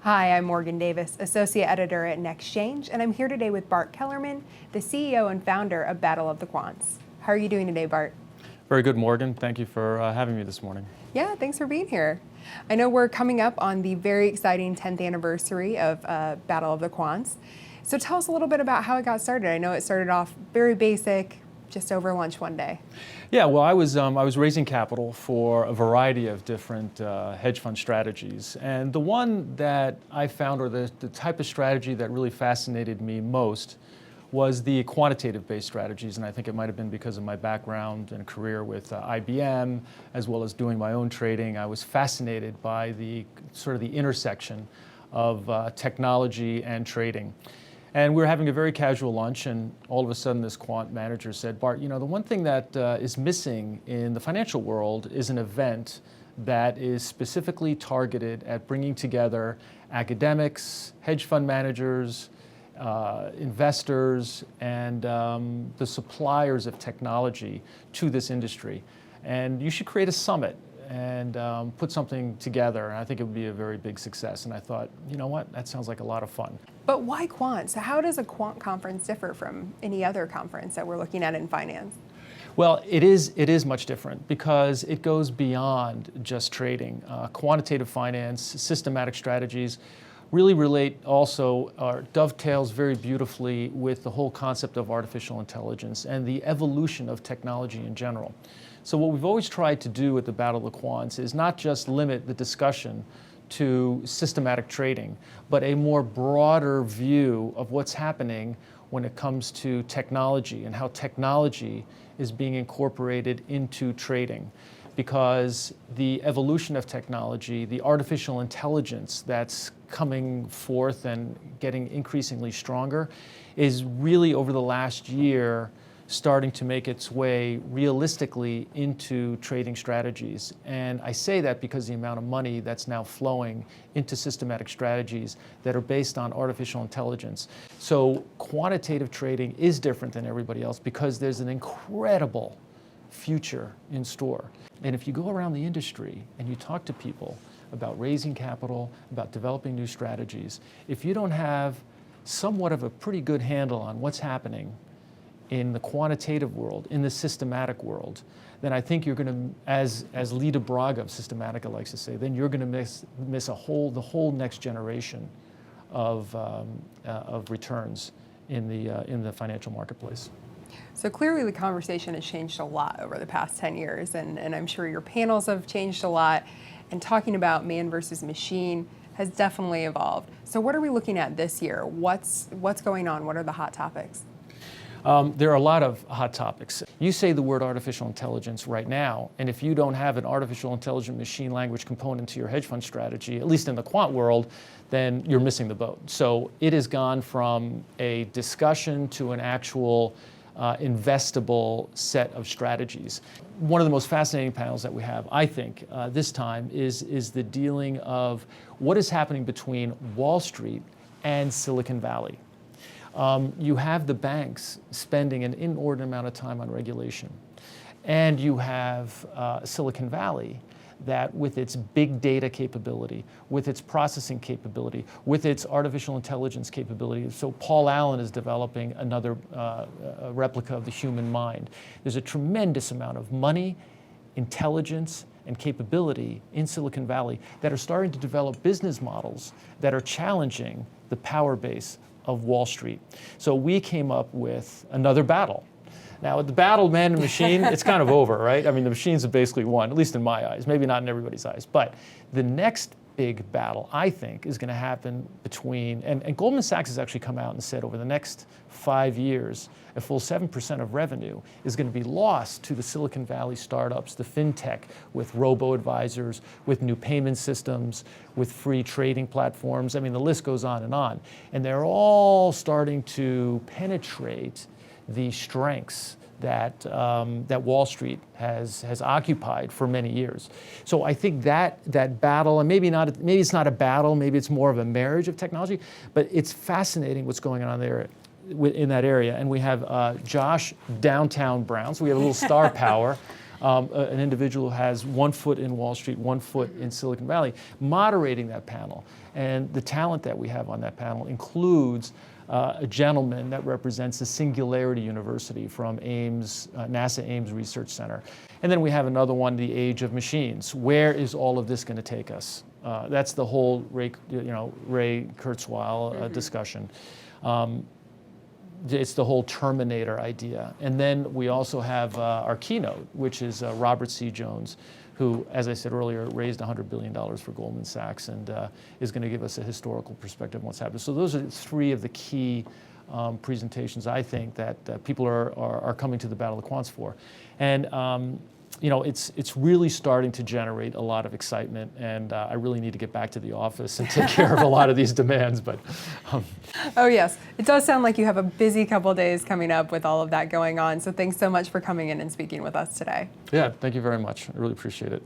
Hi, I'm Morgan Davis, Associate Editor at NextChange, and I'm here today with Bartt Kellermann, the CEO and founder of Battle of the Quants. How are you doing today, Bart? Very good, Morgan. Thank you for having me this morning. Yeah, thanks for being here. I know we're coming up on the very exciting 10th anniversary of Battle of the Quants. So tell us a little bit about how it got started. I know it started off very basic, just over lunch one day. Yeah, well, I was raising capital for a variety of different hedge fund strategies, and the one that I found, or the type of strategy that really fascinated me most, was the quantitative-based strategies, and I think it might have been because of my background and career with IBM, as well as doing my own trading. I was fascinated by the sort of the intersection of technology and trading. And we were having a very casual lunch, and all of a sudden this quant manager said, Bart, you know, the one thing that is missing in the financial world is an event that is specifically targeted at bringing together academics, hedge fund managers, investors, and the suppliers of technology to this industry. And you should create a summit and put something together, and I think it would be a very big success. And I thought, you know what, that sounds like a lot of fun. But why quants? How does a quant conference differ from any other conference that we're looking at in finance? Well, it is much different because it goes beyond just trading. Quantitative finance, systematic strategies really relate also, or dovetails very beautifully with the whole concept of artificial intelligence and the evolution of technology in general. So what we've always tried to do at the Battle of the Quants is not just limit the discussion to systematic trading, but a more broader view of what's happening when it comes to technology and how technology is being incorporated into trading. Because the evolution of technology, the artificial intelligence that's coming forth and getting increasingly stronger, is really over the last year starting to make its way realistically into trading strategies. And I say that because the amount of money that's now flowing into systematic strategies that are based on artificial intelligence. So quantitative trading is different than everybody else because there's an incredible future in store. And if you go around the industry and you talk to people about raising capital, about developing new strategies, if you don't have somewhat of a pretty good handle on what's happening in the quantitative world, in the systematic world, then I think you're going to, as Lita Braga of Systematica likes to say, then you're going to miss the whole next generation of returns in the financial marketplace. So clearly the conversation has changed a lot over the past 10 years, and I'm sure your panels have changed a lot, and talking about man versus machine has definitely evolved. So what are we looking at this year? What's going on? What are the hot topics? There are a lot of hot topics. You say the word artificial intelligence right now, and if you don't have an artificial intelligent machine language component to your hedge fund strategy, at least in the quant world, then you're missing the boat. So it has gone from a discussion to an actual investable set of strategies. One of the most fascinating panels that we have, I think, this time is the dealing of what is happening between Wall Street and Silicon Valley. You have the banks spending an inordinate amount of time on regulation. And you have Silicon Valley that with its big data capability, with its processing capability, with its artificial intelligence capability. So Paul Allen is developing another replica of the human mind. There's a tremendous amount of money, intelligence, and capability in Silicon Valley that are starting to develop business models that are challenging the power base of Wall Street. So we came up with another battle. Now, the battle man and machine, it's kind of over, right? I mean, the machines have basically won, at least in my eyes, maybe not in everybody's eyes. But the next big battle, I think, is going to happen between, and Goldman Sachs has actually come out and said over the next 5 years, a full 7% of revenue is going to be lost to the Silicon Valley startups, the fintech, with robo-advisors, with new payment systems, with free trading platforms. I mean, the list goes on. And they're all starting to penetrate the strengths that Wall Street has occupied for many years. So I think that battle, and maybe it's not a battle, maybe it's more of a marriage of technology, but it's fascinating what's going on there in that area. And we have Josh Downtown Brown, so we have a little star power an individual who has 1 foot in Wall Street, 1 foot in Silicon Valley, moderating that panel. And the talent that we have on that panel includes a gentleman that represents the Singularity University from Ames, NASA Ames Research Center. And then we have another one, the age of machines. Where is all of this going to take us? That's the whole Ray Kurzweil discussion. It's the whole Terminator idea. And then we also have our keynote, which is Robert C. Jones, who, as I said earlier, raised $100 billion for Goldman Sachs and is going to give us a historical perspective on what's happened. So those are 3 of the key presentations, I think, that people are coming to the Battle of the Quants for. And you know, it's really starting to generate a lot of excitement, and I really need to get back to the office and take care of a lot of these demands. But oh yes, it does sound like you have a busy couple days coming up with all of that going on. So thanks so much for coming in and speaking with us today. Yeah, thank you very much. I really appreciate it.